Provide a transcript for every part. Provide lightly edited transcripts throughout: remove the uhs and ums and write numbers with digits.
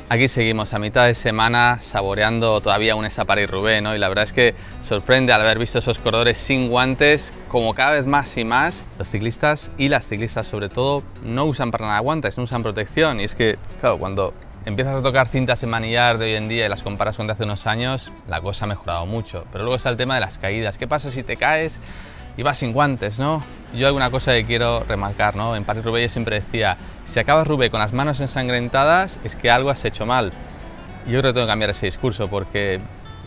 Aquí seguimos a mitad de semana saboreando todavía aún esa París-Roubaix, ¿no? Y la verdad es que sorprende al haber visto esos corredores sin guantes, como cada vez más y más los ciclistas y las ciclistas sobre todo no usan para nada guantes, no usan protección. Y es que, claro, cuando empiezas a tocar cintas en manillar de hoy en día y las comparas con de hace unos años, la cosa ha mejorado mucho. Pero luego está el tema de las caídas. ¿Qué pasa si te caes y vas sin guantes, no? Yo alguna cosa que quiero remarcar, ¿no? En París-Roubaix yo siempre decía, si acabas Roubaix con las manos ensangrentadas es que algo has hecho mal. Y yo creo que tengo que cambiar ese discurso porque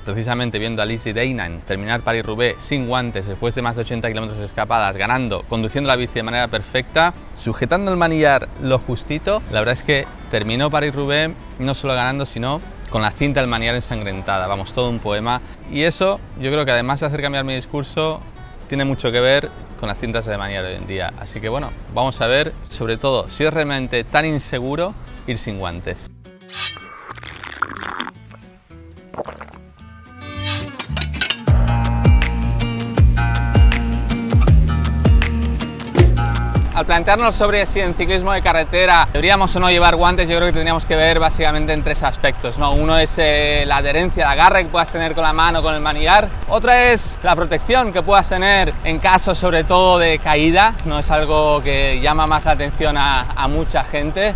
precisamente viendo a Lizzie Deignan terminar París-Roubaix sin guantes después de más de 80 kilómetros de escapadas, ganando, conduciendo la bici de manera perfecta, sujetando el manillar lo justito, la verdad es que terminó París-Roubaix no solo ganando, sino con la cinta del manillar ensangrentada. Vamos, todo un poema. Y eso yo creo que además de hacer cambiar mi discurso, tiene mucho que ver con las cintas de manillar hoy en día. Así que bueno, vamos a ver sobre todo si es realmente tan inseguro ir sin guantes. Al plantearnos sobre si en ciclismo de carretera deberíamos o no llevar guantes, yo creo que tendríamos que ver básicamente en tres aspectos, ¿no? Uno es la adherencia, el agarre que puedas tener con la mano, con el manillar. Otra es la protección que puedas tener en caso sobre todo de caída, no es algo que llama más la atención a mucha gente.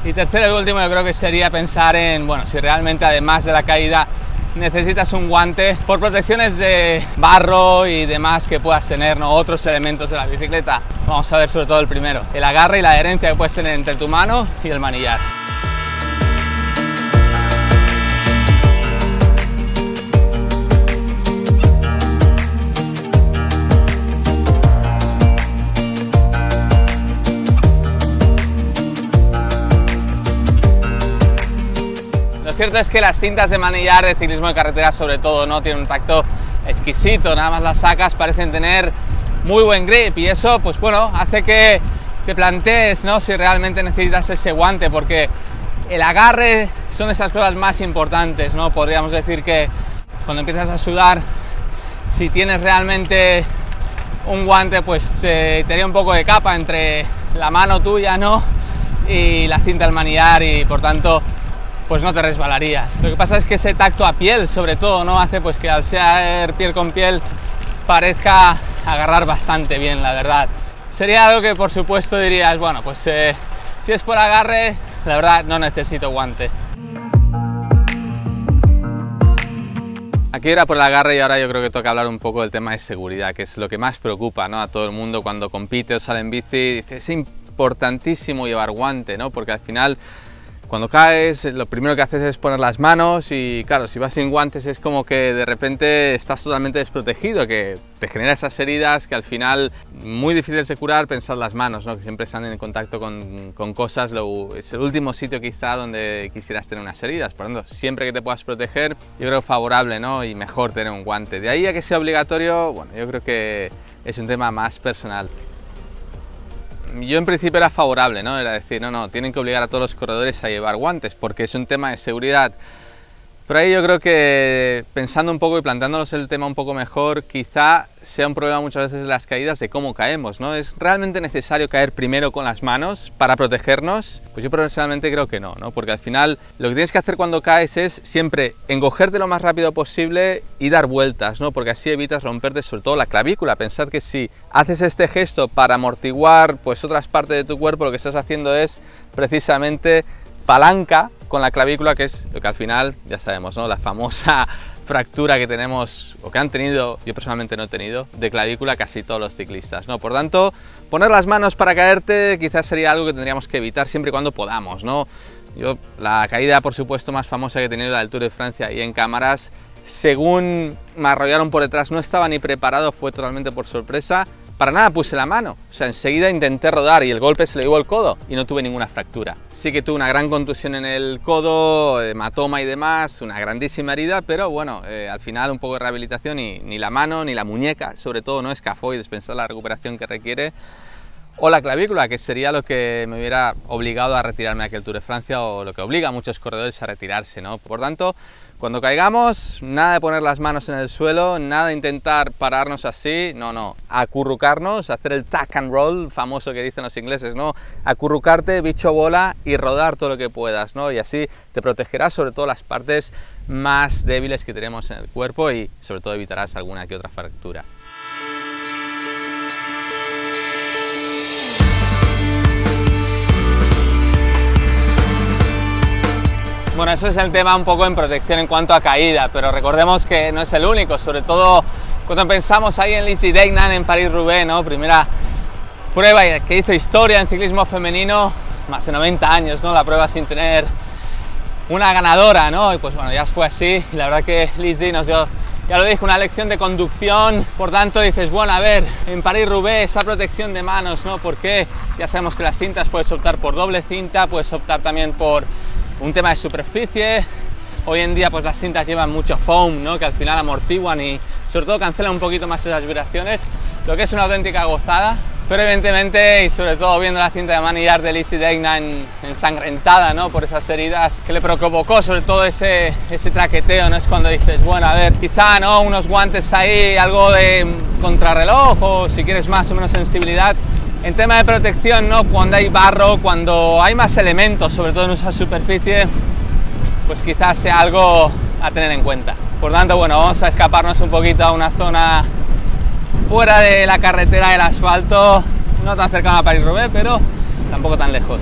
Y tercero y último yo creo que sería pensar en, bueno, si realmente además de la caída necesitas un guante por protecciones de barro y demás que puedas tener, ¿no? Otros elementos de la bicicleta. Vamos a ver sobre todo el primero, el agarre y la adherencia que puedes tener entre tu mano y el manillar. Lo cierto es que las cintas de manillar de ciclismo de carretera sobre todo no tienen un tacto exquisito, nada más las sacas parecen tener muy buen grip y eso pues bueno hace que te plantees, ¿no?, si realmente necesitas ese guante, porque el agarre son esas cosas más importantes, ¿no? Podríamos decir que cuando empiezas a sudar, si tienes realmente un guante pues te haría un poco de capa entre la mano tuya, ¿no?, y la cinta del manillar y por tanto pues no te resbalarías. Lo que pasa es que ese tacto a piel sobre todo no hace pues que al ser piel con piel parezca agarrar bastante bien, la verdad. Sería algo que por supuesto dirías, bueno pues si es por agarre, la verdad no necesito guante. Aquí era por el agarre y ahora yo creo que toca hablar un poco del tema de seguridad, que es lo que más preocupa, ¿no?, a todo el mundo cuando compite o sale en bici. Dice, es importantísimo llevar guante, ¿no?, porque al final cuando caes, lo primero que haces es poner las manos y claro, si vas sin guantes es como que de repente estás totalmente desprotegido, que te genera esas heridas que al final muy difíciles de curar. Pensad las manos, ¿no?, que siempre están en contacto con cosas, es el último sitio quizá donde quisieras tener unas heridas. Por lo tanto, siempre que te puedas proteger, yo creo favorable, ¿no?, y mejor tener un guante. De ahí a que sea obligatorio, bueno, yo creo que es un tema más personal. Yo en principio era favorable, ¿no? Era decir, no, tienen que obligar a todos los corredores a llevar guantes porque es un tema de seguridad. Pero ahí yo creo que pensando un poco y planteándonos el tema un poco mejor, quizá sea un problema muchas veces de las caídas de cómo caemos, ¿no? ¿Es realmente necesario caer primero con las manos para protegernos? Pues yo personalmente creo que no, porque al final lo que tienes que hacer cuando caes es siempre encogerte lo más rápido posible y dar vueltas, ¿no? Porque así evitas romperte sobre todo la clavícula. Pensad que si haces este gesto para amortiguar pues otras partes de tu cuerpo, lo que estás haciendo es precisamente palanca con la clavícula, que es lo que al final, ya sabemos, ¿no?, la famosa fractura que tenemos, o que han tenido, yo personalmente no he tenido, de clavícula casi todos los ciclistas, ¿no? Por tanto, poner las manos para caerte quizás sería algo que tendríamos que evitar siempre y cuando podamos, ¿no? Yo, la caída, por supuesto, más famosa que he tenido, la del Tour de Francia, y en cámaras, según me arrollaron por detrás, no estaba ni preparado, fue totalmente por sorpresa. Para nada puse la mano, o sea, enseguida intenté rodar y el golpe se lo llevó el codo y no tuve ninguna fractura. Sí que tuve una gran contusión en el codo, hematoma y demás, una grandísima herida, pero bueno, al final un poco de rehabilitación y ni la mano ni la muñeca, sobre todo, no escafoides, pensar la recuperación que requiere. o la clavícula, que sería lo que me hubiera obligado a retirarme de aquel Tour de Francia, o lo que obliga a muchos corredores a retirarse, ¿no? Por tanto, cuando caigamos, nada de poner las manos en el suelo, nada de intentar pararnos así, no, acurrucarnos, hacer el tuck and roll, famoso que dicen los ingleses, ¿no? Acurrucarte, bicho bola, y rodar todo lo que puedas, ¿no? Y así te protegerás sobre todo las partes más débiles que tenemos en el cuerpo y sobre todo evitarás alguna que otra fractura. Bueno, eso es el tema un poco en protección en cuanto a caída, pero recordemos que no es el único, sobre todo cuando pensamos ahí en Lizzie Deignan en París-Roubaix, ¿no? Primera prueba que hizo historia en ciclismo femenino, más de 90 años, ¿no? La prueba sin tener una ganadora, ¿no? Y pues bueno, ya fue así, y la verdad que Lizzie nos dio, ya lo dije, una lección de conducción. Por tanto dices, bueno, a ver, en París-Roubaix esa protección de manos, ¿no? Porque ya sabemos que las cintas puedes optar por doble cinta, puedes optar también por un tema de superficie. Hoy en día pues las cintas llevan mucho foam, ¿no? Que al final amortiguan y sobre todo cancelan un poquito más esas vibraciones, lo que es una auténtica gozada. Pero evidentemente, y sobre todo viendo la cinta de manillar de Lizzie Deignan ensangrentada, ¿no? Por esas heridas que le provocó, sobre todo ese traqueteo, ¿no? Es cuando dices, bueno, a ver, quizá, ¿no? Unos guantes ahí, algo de contrarreloj, o si quieres más o menos sensibilidad. En tema de protección, ¿no? Cuando hay barro, cuando hay más elementos, sobre todo en esa superficie, pues quizás sea algo a tener en cuenta. Por tanto, bueno, vamos a escaparnos un poquito a una zona fuera de la carretera del asfalto, no tan cercana a París-Roubaix, pero tampoco tan lejos.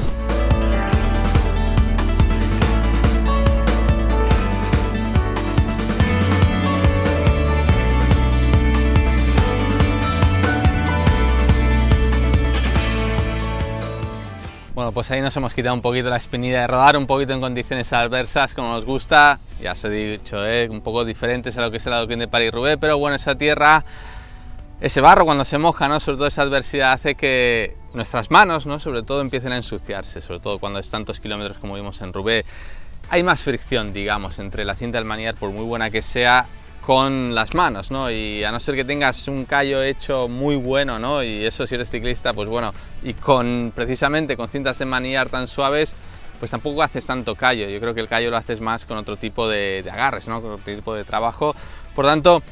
Bueno, pues ahí nos hemos quitado un poquito la espinilla de rodar un poquito en condiciones adversas como nos gusta, ya os he dicho, un poco diferentes a lo que es el adoquín de París-Roubaix, pero bueno, esa tierra, ese barro cuando se moja, ¿no? Sobre todo esa adversidad hace que nuestras manos, ¿no? Sobre todo empiecen a ensuciarse, sobre todo cuando es tantos kilómetros como vimos en Roubaix. Hay más fricción, digamos, entre la cinta del manillar, por muy buena que sea, con las manos, ¿no? Y a no ser que tengas un callo hecho muy bueno, ¿no? Y eso si eres ciclista, pues bueno, y precisamente con cintas de manillar tan suaves, pues tampoco haces tanto callo. Yo creo que el callo lo haces más con otro tipo de agarres, ¿no? Con otro tipo de trabajo. Por tanto,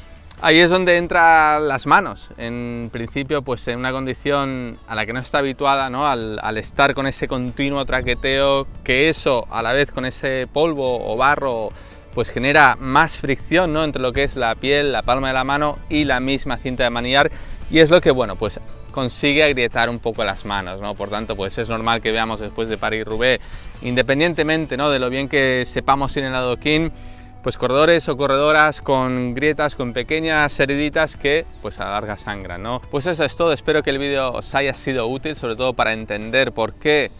ahí es donde entran las manos. En principio, pues en una condición a la que no está habituada, ¿no? Al estar con ese continuo traqueteo, que eso, a la vez con ese polvo o barro, pues genera más fricción, ¿no? Entre lo que es la piel, la palma de la mano y la misma cinta de manillar, y es lo que, bueno, pues consigue agrietar un poco las manos, ¿no? Por tanto, pues es normal que veamos después de París-Roubaix, independientemente, ¿no? De lo bien que sepamos ir en el adoquín, pues corredores o corredoras con grietas, con pequeñas heriditas que pues a la larga sangran, ¿no? Pues eso es todo, espero que el vídeo os haya sido útil, sobre todo para entender por qué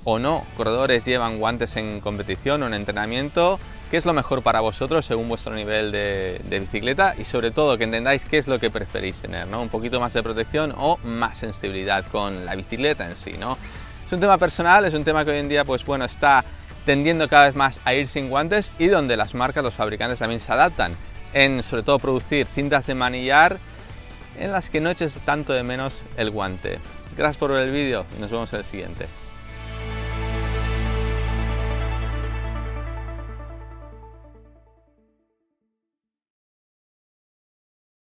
o no corredores llevan guantes en competición o en entrenamiento, qué es lo mejor para vosotros según vuestro nivel de bicicleta, y sobre todo que entendáis qué es lo que preferís tener, ¿no? Un poquito más de protección o más sensibilidad con la bicicleta en sí, ¿no? Es un tema personal, es un tema que hoy en día pues bueno, está tendiendo cada vez más a ir sin guantes, y donde las marcas, los fabricantes también se adaptan en sobre todo producir cintas de manillar en las que no eches tanto de menos el guante. Gracias por ver el vídeo y nos vemos en el siguiente.